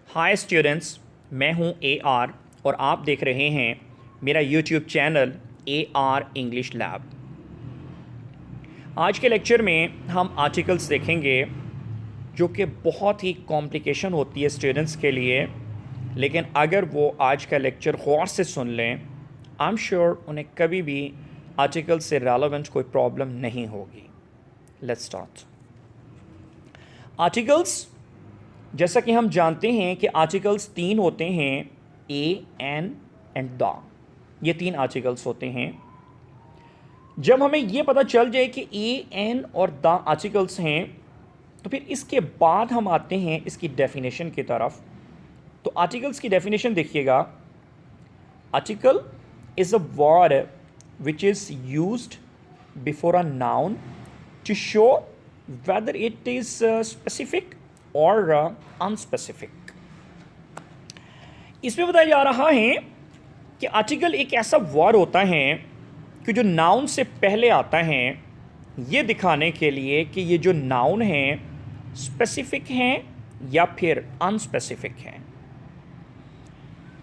Hi students, मैं हूं A R और आप देख रहे हैं मेरा YouTube channel A R English lab. आज के लेक्चर में हम आर्टिकल्स देखेंगे जो कि बहुत ही कॉम्प्लिकेशन होती है स्टूडेंट्स के लिए, लेकिन अगर वो आज का लेक्चर गौर से सुन लें आई एम श्योर उन्हें कभी भी आर्टिकल से रेलेवेंट कोई प्रॉब्लम नहीं होगी। Let's start. आर्टिकल्स, जैसा कि हम जानते हैं कि आर्टिकल्स तीन होते हैं, ए, एन एंड द। ये तीन आर्टिकल्स होते हैं। जब हमें ये पता चल जाए कि ए, एन और द आर्टिकल्स हैं तो फिर इसके बाद हम आते हैं इसकी डेफिनेशन की तरफ। तो आर्टिकल्स की डेफिनेशन देखिएगा। Article is a word which is used before a noun to show whether it is specific or unspecific। इसमें बताया जा रहा है कि आर्टिकल एक ऐसा वर्ड होता है कि जो नाउन से पहले आता है, ये दिखाने के लिए कि ये जो नाउन है स्पेसिफिक हैं या फिर अनस्पेसिफिक हैं।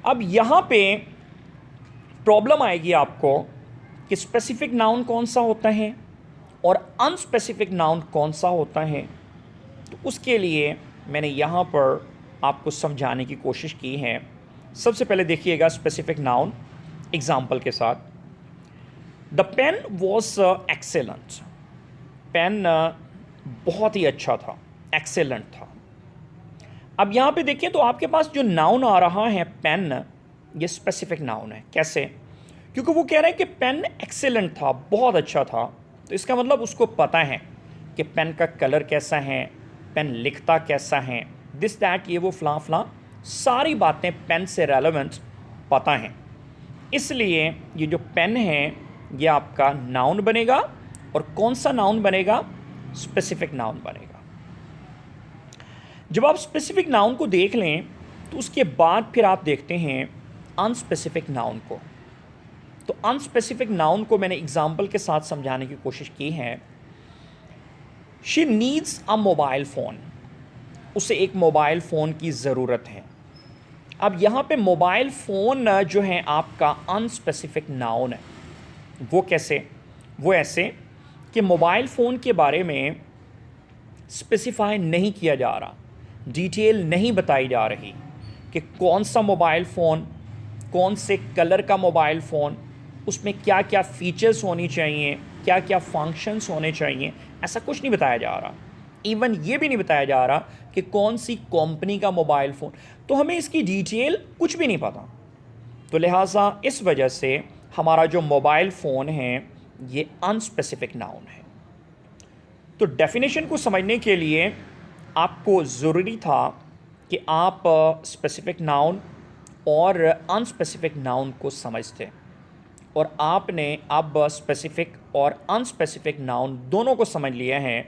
अब यहाँ पे प्रॉब्लम आएगी आपको कि स्पेसिफिक नाउन कौन सा होता है और अनस्पेसिफिक नाउन कौन सा होता है। तो उसके लिए मैंने यहाँ पर आपको समझाने की कोशिश की है। सबसे पहले देखिएगा स्पेसिफिक नाउन एग्जाम्पल के साथ। The pen was excellent. Pen बहुत ही अच्छा था, एक्सेलेंट था। अब यहाँ पे देखिए तो आपके पास जो नाउन आ रहा है पेन, ये स्पेसिफिक नाउन है। कैसे? क्योंकि वो कह रहे हैं कि पेन एक्सेलेंट था, बहुत अच्छा था। तो इसका मतलब उसको पता है कि पेन का कलर कैसा है, पेन लिखता कैसा है, दिस दैट, ये वो फलां फलां सारी बातें पेन से रेलेवेंट पता हैं। इसलिए ये जो पेन है ये आपका नाउन बनेगा। और कौन सा नाउन बनेगा? स्पेसिफिक नाउन बनेगा। जब आप स्पेसिफिक नाउन को देख लें तो उसके बाद फिर आप देखते हैं अनस्पेसिफिक नाउन को। तो अनस्पेसिफिक नाउन को मैंने एग्जाम्पल के साथ समझाने की कोशिश की है। She needs a mobile phone. उसे एक मोबाइल फ़ोन की ज़रूरत है। अब यहाँ पे मोबाइल फ़ोन जो है आपका अनस्पेसिफिक नाउन है। वो कैसे? वो ऐसे कि मोबाइल फ़ोन के बारे में स्पेसिफाई नहीं किया जा रहा, डिटेल नहीं बताई जा रही कि कौन सा मोबाइल फ़ोन, कौन से कलर का मोबाइल फ़ोन, उसमें क्या क्या फ़ीचर्स होनी चाहिए, क्या क्या फंक्शंस होने चाहिए, ऐसा कुछ नहीं बताया जा रहा। इवन ये भी नहीं बताया जा रहा कि कौन सी कंपनी का मोबाइल फ़ोन। तो हमें इसकी डिटेल कुछ भी नहीं पता। तो लिहाजा इस वजह से हमारा जो मोबाइल फ़ोन है ये अनस्पेसिफिक नाउन है। तो डेफिनेशन को समझने के लिए आपको ज़रूरी था कि आप स्पेसिफिक नाउन और अनस्पेसिफिक नाउन को समझते, और आपने अब स्पेसिफिक और अनस्पेसिफिक नाउन दोनों को समझ लिया है।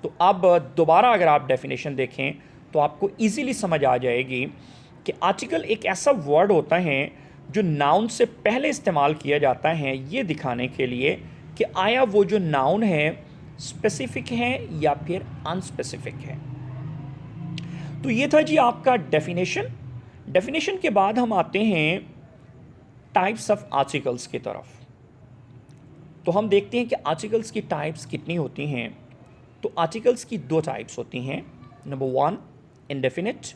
तो अब दोबारा अगर आप डेफिनेशन देखें तो आपको इजीली समझ आ जाएगी कि आर्टिकल एक ऐसा वर्ड होता है जो नाउन से पहले इस्तेमाल किया जाता है, ये दिखाने के लिए कि आया वो जो नाउन है स्पेसिफिक है या फिर अनस्पेसिफिक है। तो ये था जी आपका डेफिनेशन। डेफिनेशन के बाद हम आते हैं टाइप्स ऑफ आर्टिकल्स की तरफ। तो हम देखते हैं कि आर्टिकल्स की टाइप्स कितनी होती हैं। तो आर्टिकल्स की दो टाइप्स होती हैं। Number one, indefinite.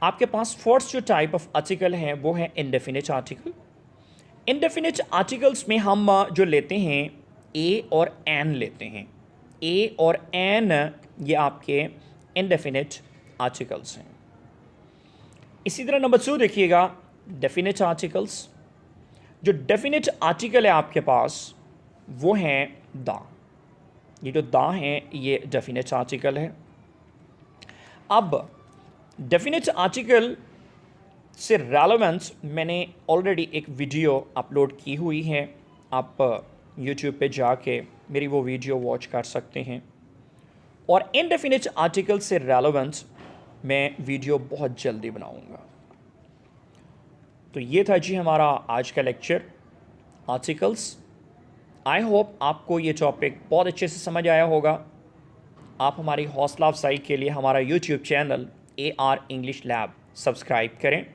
आपके पास फर्स्ट जो टाइप ऑफ आर्टिकल है वो है इंडेफिनिट आर्टिकल। इंडेफिनिट आर्टिकल्स में हम जो लेते हैं ए और एन लेते हैं। ए और एन ये आपके इंडेफिनिट आर्टिकल्स हैं। इसी तरह नंबर टू देखिएगा, डेफिनिट आर्टिकल्स। जो डेफिनिट आर्टिकल है आपके पास वो है द। ये जो द है ये डेफिनिट आर्टिकल है। अब डेफिनिट आर्टिकल से रेलेवेंस मैंने ऑलरेडी एक वीडियो अपलोड की हुई है। आप यूट्यूब पे जाके मेरी वो वीडियो वॉच कर सकते हैं। और इनडेफिनिट आर्टिकल से रेलेवेंस मैं वीडियो बहुत जल्दी बनाऊंगा। तो ये था जी हमारा आज का लेक्चर, आर्टिकल्स। आई होप आपको ये टॉपिक बहुत अच्छे से समझ आया होगा। आप हमारी हौसला अफजाई के लिए हमारा YouTube channel AR English lab subscribe करें,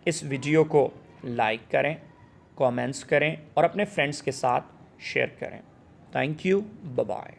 इस वीडियो को लाइक करें, कमेंट्स करें और अपने फ्रेंड्स के साथ शेयर करें। Thank you, bye bye.